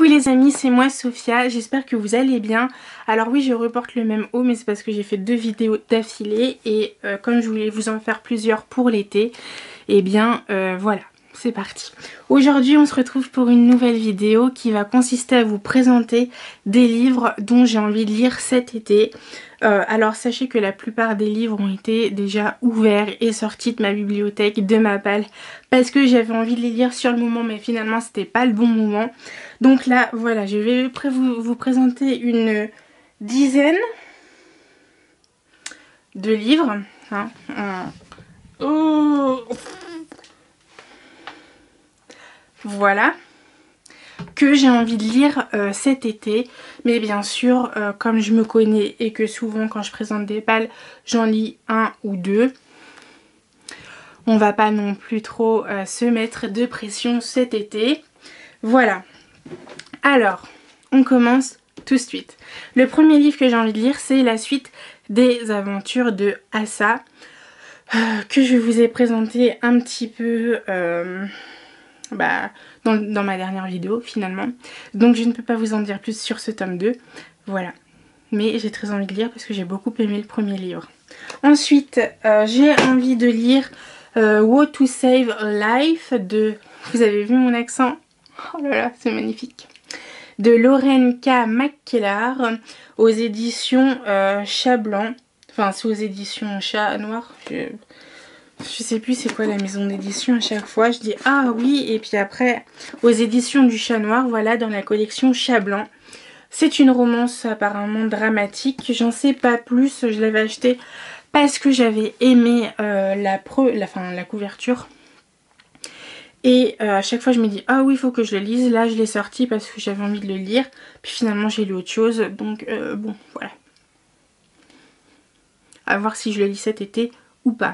les amis, c'est moi Sophia, j'espère que vous allez bien. Alors oui, je reporte le même haut, mais c'est parce que j'ai fait 2 vidéos d'affilée et comme je voulais vous en faire plusieurs pour l'été, et bien voilà, c'est parti. Aujourd'hui on se retrouve pour une nouvelle vidéo qui va consister à vous présenter des livres dont j'ai envie de lire cet été. Alors sachez que la plupart des livres ont été déjà ouverts et sortis de ma bibliothèque, de ma palle, parce que j'avais envie de les lire sur le moment, mais finalement c'était pas le bon moment. Donc là voilà, je vais vous présenter une dizaine de livres. Hein. Oh, voilà, que j'ai envie de lire cet été. Mais bien sûr, comme je me connais et que souvent quand je présente des palles, j'en lis un ou deux, on va pas non plus trop se mettre de pression cet été. Voilà. Alors, on commence tout de suite. Le premier livre que j'ai envie de lire, c'est la suite des aventures de Asa, que je vous ai présenté un petit peu dans ma dernière vidéo finalement. Donc je ne peux pas vous en dire plus sur ce tome 2. Voilà. Mais j'ai très envie de lire parce que j'ai beaucoup aimé le premier livre. Ensuite, j'ai envie de lire How to Save a Life de... Vous avez vu mon accent? Oh là là, c'est magnifique. De Lauren K. McKellar aux éditions Chat Blanc. Enfin, c'est aux éditions Chat Noir. Je sais plus c'est quoi la maison d'édition à chaque fois. Je dis ah oui, et puis après aux éditions du Chat Noir, voilà, dans la collection Chat Blanc. C'est une romance apparemment dramatique. J'en sais pas plus. Je l'avais acheté parce que j'avais aimé la couverture. Et à chaque fois je me dis ah oui, il faut que je le lise. Là je l'ai sorti parce que j'avais envie de le lire. Puis finalement j'ai lu autre chose. Donc bon voilà. À voir si je le lis cet été ou pas.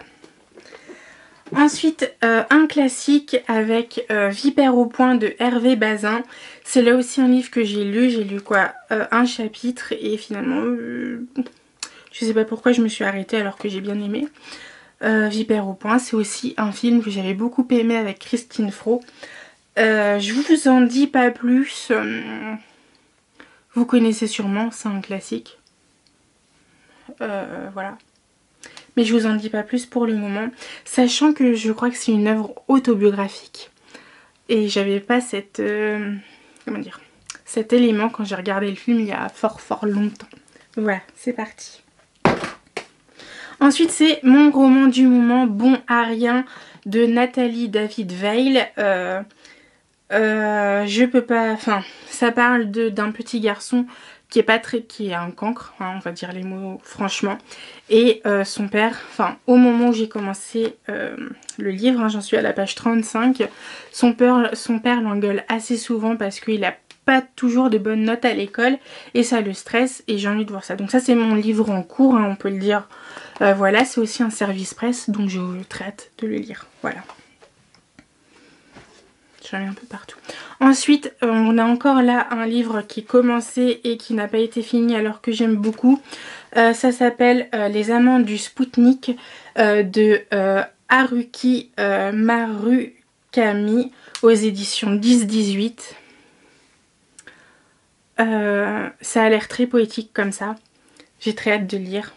Ensuite un classique avec Vipère au point de Hervé Bazin. C'est là aussi un livre que j'ai lu. J'ai lu quoi, un chapitre et finalement je sais pas pourquoi je me suis arrêtée alors que j'ai bien aimé. Vipère au point, c'est aussi un film que j'avais beaucoup aimé avec Christine Fro. Je vous en dis pas plus. Vous connaissez sûrement, c'est un classique. Voilà. Mais je vous en dis pas plus pour le moment. Sachant que je crois que c'est une œuvre autobiographique. Et j'avais pas cette... comment dire, cet élément quand j'ai regardé le film il y a fort longtemps. Voilà, c'est parti. Ensuite, c'est mon roman du moment, Bon à rien, de Nathalie David Weil. Je peux pas... Enfin, ça parle d'un petit garçon qui est un cancre, hein, on va dire les mots franchement. Et son père, enfin, au moment où j'ai commencé le livre, hein, j'en suis à la page 35, son père l'engueule assez souvent parce qu'il a pas toujours de bonnes notes à l'école et ça le stresse et j'ai envie de voir ça. Donc ça c'est mon livre en cours, hein, on peut le dire. Voilà, c'est aussi un service presse, donc je très hâte de le lire. Voilà. J'en ai un peu partout. Ensuite, on a encore là un livre qui est commencé et qui n'a pas été fini alors que j'aime beaucoup. Ça s'appelle Les Amants du Spoutnik de Haruki Marukami aux éditions 10-18. Ça a l'air très poétique comme ça. J'ai très hâte de lire.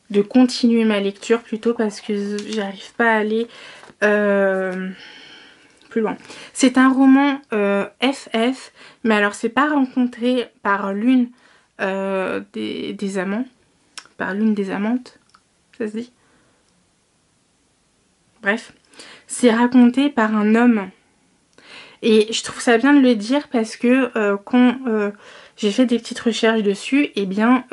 De continuer ma lecture plutôt parce que j'arrive pas à aller plus loin. C'est un roman FF, mais alors c'est pas rencontré par l'une des amants, par l'une des amantes, ça se dit? Bref, c'est raconté par un homme. Et je trouve ça bien de le dire parce que quand j'ai fait des petites recherches dessus, et bien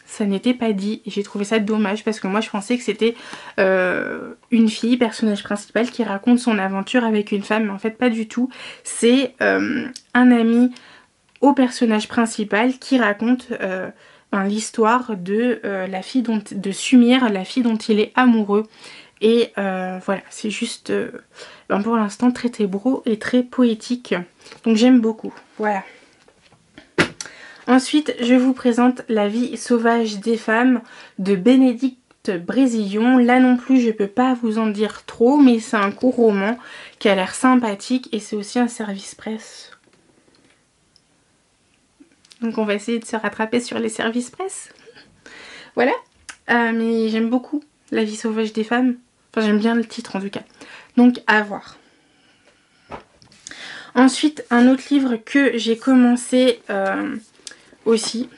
ça n'était pas dit. Et j'ai trouvé ça dommage parce que moi je pensais que c'était une fille, personnage principal, qui raconte son aventure avec une femme. Mais en fait pas du tout. C'est un ami au personnage principal qui raconte l'histoire de la fille de Sumire, la fille dont il est amoureux. Et voilà, c'est juste pour l'instant très beau et très poétique. Donc j'aime beaucoup. Voilà. Ensuite, je vous présente La vie sauvage des femmes de Bénédicte Brésillon. Là non plus, je peux pas vous en dire trop, mais c'est un court roman qui a l'air sympathique et c'est aussi un service presse. Donc on va essayer de se rattraper sur les services presse. Voilà. Mais j'aime beaucoup La vie sauvage des femmes. Enfin, j'aime bien le titre en tout cas. Donc à voir. Ensuite, un autre livre que j'ai commencé aussi.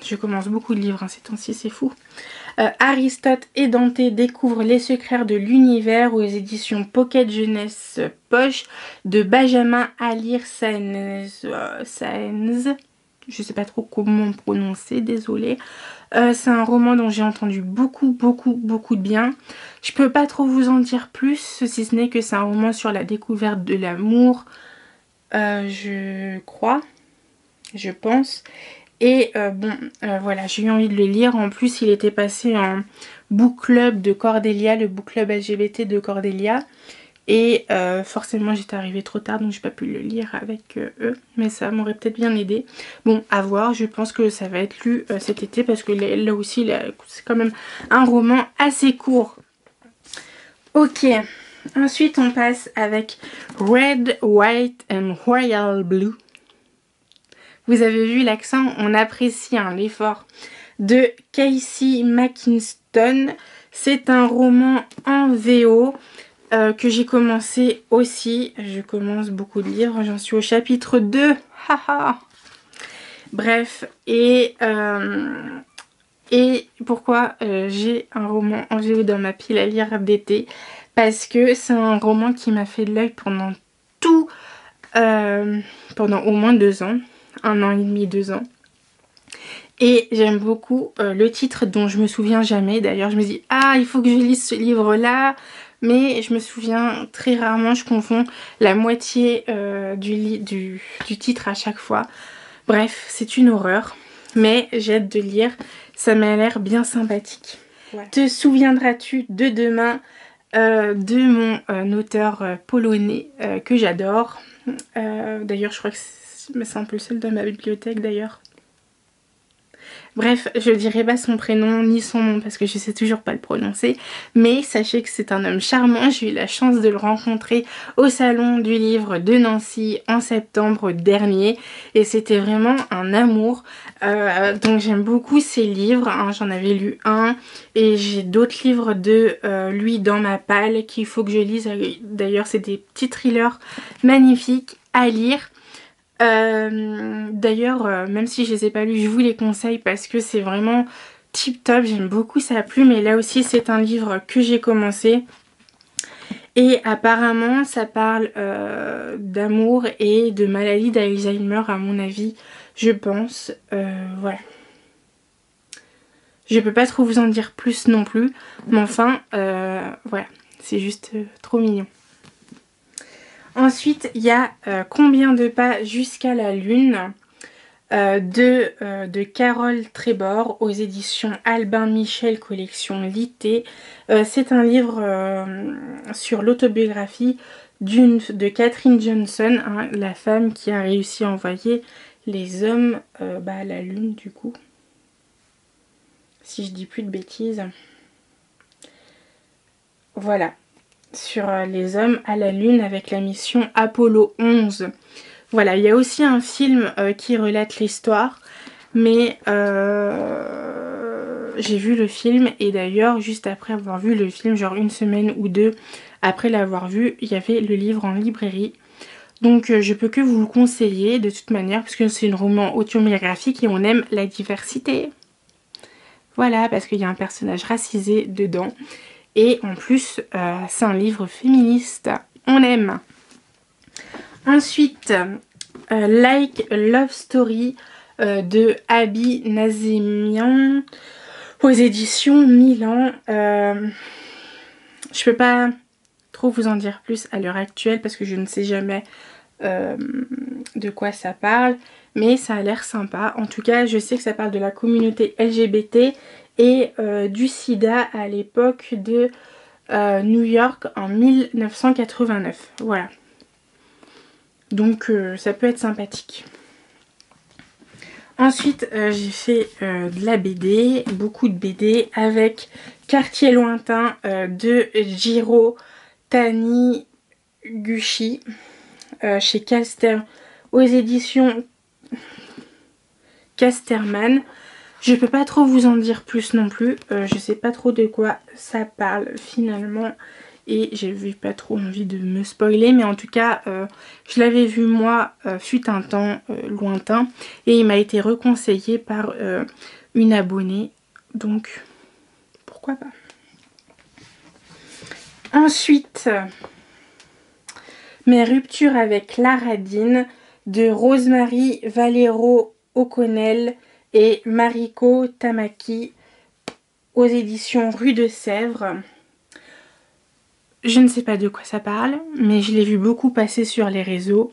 Je commence beaucoup de livres ces temps-ci, c'est fou. Aristote et Dante découvrent les secrets de l'univers aux éditions Pocket Jeunesse Poche de Benjamin Alire Sáenz. Je sais pas trop comment prononcer, désolée. C'est un roman dont j'ai entendu beaucoup de bien. Je peux pas trop vous en dire plus, si ce n'est que c'est un roman sur la découverte de l'amour, je crois, je pense. Et voilà, j'ai eu envie de le lire. En plus, il était passé en book club de Cordelia, le book club LGBT de Cordelia. Et forcément, j'étais arrivée trop tard, donc j'ai pas pu le lire avec eux. Mais ça m'aurait peut-être bien aidé. Bon, à voir. Je pense que ça va être lu cet été parce que là aussi, c'est quand même un roman assez court. Ok. Ensuite, on passe avec Red, White and Royal Blue. Vous avez vu l'accent, on apprécie l'effort de Casey McKinston. C'est un roman en VO que j'ai commencé aussi. Je commence beaucoup de livres, j'en suis au chapitre 2. Haha. Bref, et pourquoi j'ai un roman en VO dans ma pile à lire d'été? Parce que c'est un roman qui m'a fait de l'œil pendant pendant au moins 2 ans. 1 an et demi, 2 ans. Et j'aime beaucoup le titre dont je me souviens jamais. D'ailleurs, je me dis, ah, il faut que je lise ce livre-là. Mais je me souviens très rarement, je confonds la moitié du titre à chaque fois. Bref, c'est une horreur. Mais j'ai hâte de lire. Ça m'a l'air bien sympathique. Ouais. Te souviendras-tu de demain de mon auteur polonais que j'adore. D'ailleurs, je crois que c'est un peu le seul dans ma bibliothèque d'ailleurs. Bref, je dirai pas son prénom ni son nom parce que je sais toujours pas le prononcer. Mais sachez que c'est un homme charmant. J'ai eu la chance de le rencontrer au salon du livre de Nancy en septembre dernier. Et c'était vraiment un amour. Donc j'aime beaucoup ses livres. J'en avais lu un. Et j'ai d'autres livres de lui dans ma palle qu'il faut que je lise. D'ailleurs, c'est des petits thrillers magnifiques à lire. D'ailleurs, même si je les ai pas lus, je vous les conseille parce que c'est vraiment tip top. J'aime beaucoup sa plume et là aussi c'est un livre que j'ai commencé. Et apparemment ça parle d'amour et de maladie d'Alzheimer à mon avis, je pense. Voilà. Je peux pas trop vous en dire plus non plus, mais enfin, voilà, c'est juste trop mignon. Ensuite, il y a Combien de pas jusqu'à la lune de Carole Trébor aux éditions Albin Michel collection Litté. C'est un livre sur l'autobiographie de Katherine Johnson, la femme qui a réussi à envoyer les hommes à la lune du coup. Si je dis plus de bêtises. Voilà. Sur les hommes à la lune avec la mission Apollo 11. Voilà, il y a aussi un film qui relate l'histoire, mais j'ai vu le film et d'ailleurs juste après avoir vu le film, genre 1 semaine ou 2 après l'avoir vu, il y avait le livre en librairie. Donc je peux que vous le conseiller de toute manière parce que c'est un roman autobiographique et on aime la diversité. Voilà, parce qu'il y a un personnage racisé dedans. Et en plus, c'est un livre féministe. On aime. Ensuite, Like a Love Story de Abby Nazemian aux éditions Milan. Je peux pas trop vous en dire plus à l'heure actuelle parce que je ne sais jamais de quoi ça parle. Mais ça a l'air sympa. En tout cas, je sais que ça parle de la communauté LGBT et du sida à l'époque de New York en 1989. Voilà. Donc ça peut être sympathique. Ensuite, j'ai fait de la BD, beaucoup de BD avec Quartier lointain de Jiro Taniguchi chez Calster aux éditions Casterman. Je peux pas trop vous en dire plus non plus. Je sais pas trop de quoi ça parle finalement. Et j'ai pas trop envie de me spoiler. Mais en tout cas, je l'avais vu moi, fut un temps lointain. Et il m'a été reconseillé par une abonnée. Donc, pourquoi pas. Ensuite, mes ruptures avec Laradine de Rosemary Valero O'Connell et Mariko Tamaki aux éditions Rue de Sèvres. Je ne sais pas de quoi ça parle, mais je l'ai vu beaucoup passer sur les réseaux.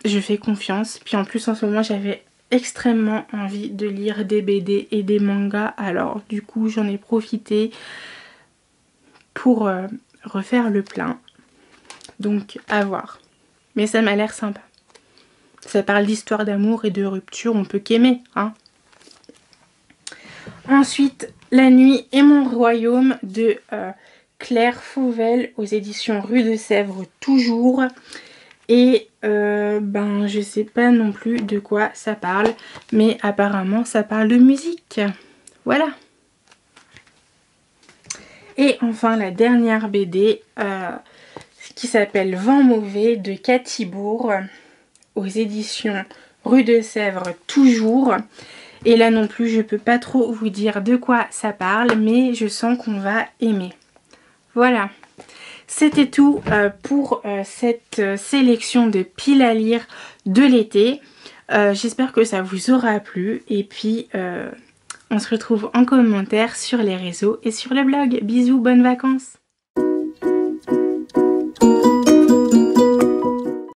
Je fais confiance. Puis en plus en ce moment j'avais extrêmement envie de lire des BD et des mangas. Alors du coup j'en ai profité pour refaire le plein. Donc à voir. Mais ça m'a l'air sympa. Ça parle d'histoire d'amour et de rupture, on peut qu'aimer, hein. Ensuite, La nuit et mon royaume de Claire Fauvel aux éditions Rue de Sèvres toujours. Et ben je sais pas non plus de quoi ça parle, mais apparemment ça parle de musique. Voilà. Et enfin la dernière BD qui s'appelle Vent mauvais de Cathy Bourg aux éditions Rue de Sèvres toujours. Et là non plus je peux pas trop vous dire de quoi ça parle, mais je sens qu'on va aimer. Voilà. C'était tout pour cette sélection de piles à lire de l'été. J'espère que ça vous aura plu. Et puis on se retrouve en commentaire sur les réseaux et sur le blog. Bisous, bonnes vacances!